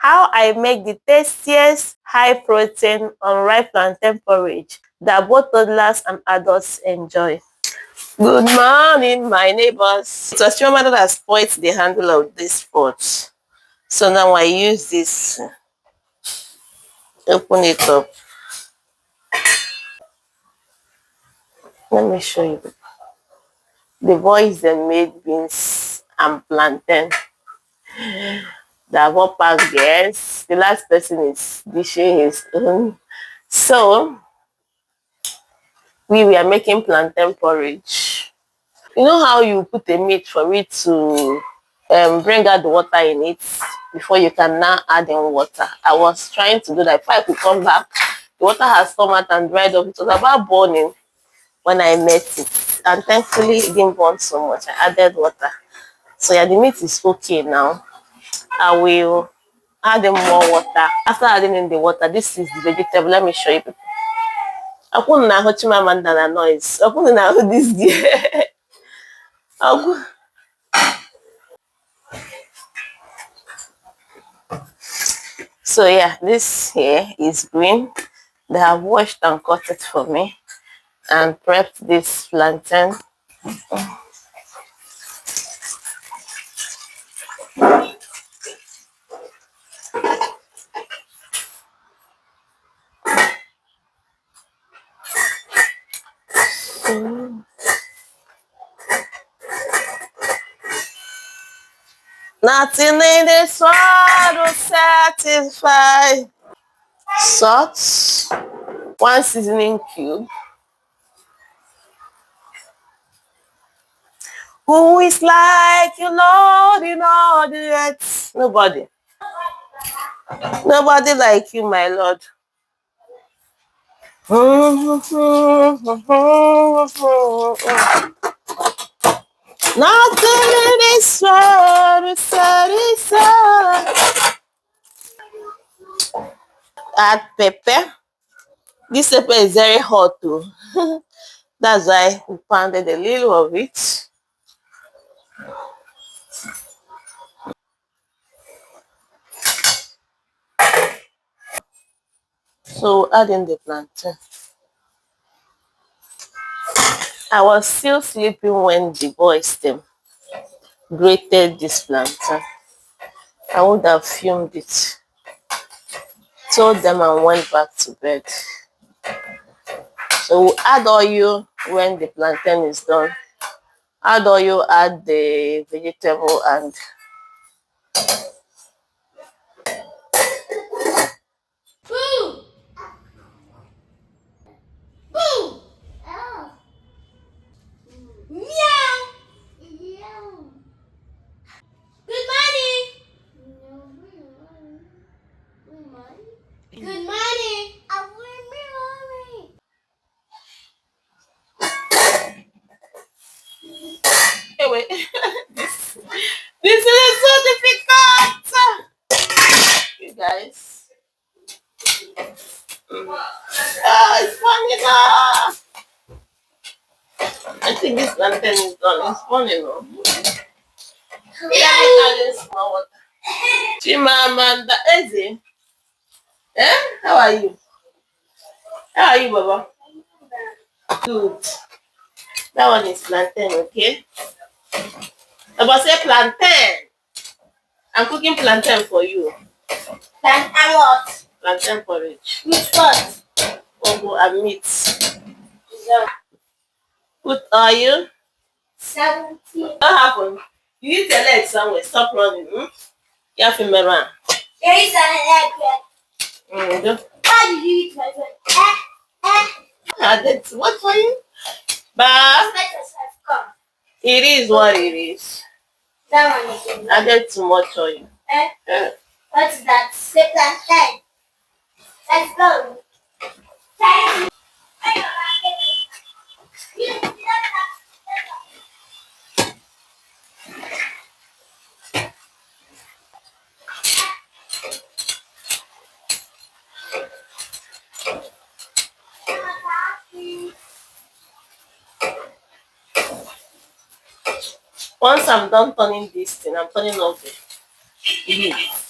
how I make the tastiest high protein unripe plantain porridge that both toddlers and adults enjoy. Good morning, my neighbors. It was your mother that spoiled the handle of this pot. So now I use this. Open it up. Let me show you. The boys they made beans and plantain. They have all packed theirs. The last person is dishing his own. So we were making plantain porridge. You know how you put a meat for it to bring out the water in it before you can now add in water. I was trying to do that. If I could come back, the water has come out and dried up. It was about burning when I met it, and thankfully it didn't burn so much. I added water. So yeah, the meat is okay now. I will add in more water. After adding in the water, this is the vegetable. Let me show you people. I put na Chimamanda na noise. I put na this gear. So yeah, this here is green. They have washed and cut it for me and prepped this plantain. Nothing in this world will satisfy. Salt, 1 seasoning cube. Who is like you, Lord, in all the earth? Nobody. Nobody like you, my Lord. Nothing in this world will satisfy. Add pepper. This pepper is very hot too. That's why we pounded a little of it. So add in the plantain. I was still sleeping when the boys them grated this plantain. I would have filmed it, told them and went back to bed. So we'll add oil when the plantain is done. Add oil, add the vegetable and Good morning. anyway, this is so difficult. You guys. It's funny now. I think this plantain is done. It's funny now. Let me add in small water. Chimamanda Eze. Eh? How are you? How are you, Baba? Good. That one is plantain, okay? Baba say plantain. I'm cooking plantain for you. Plantain what? Plantain porridge. Which what? Ogo and meat. So, Put oil. 70. What happened? You eat your leg somewhere. Stop running. You have to remember. There is an egg here. Why did you eat my food? I did what for you? But Come. it is what it is. That one is in I did too much oil. What's that? The plantain. Let's go. Once I'm done turning this thing, I'm turning off the heat.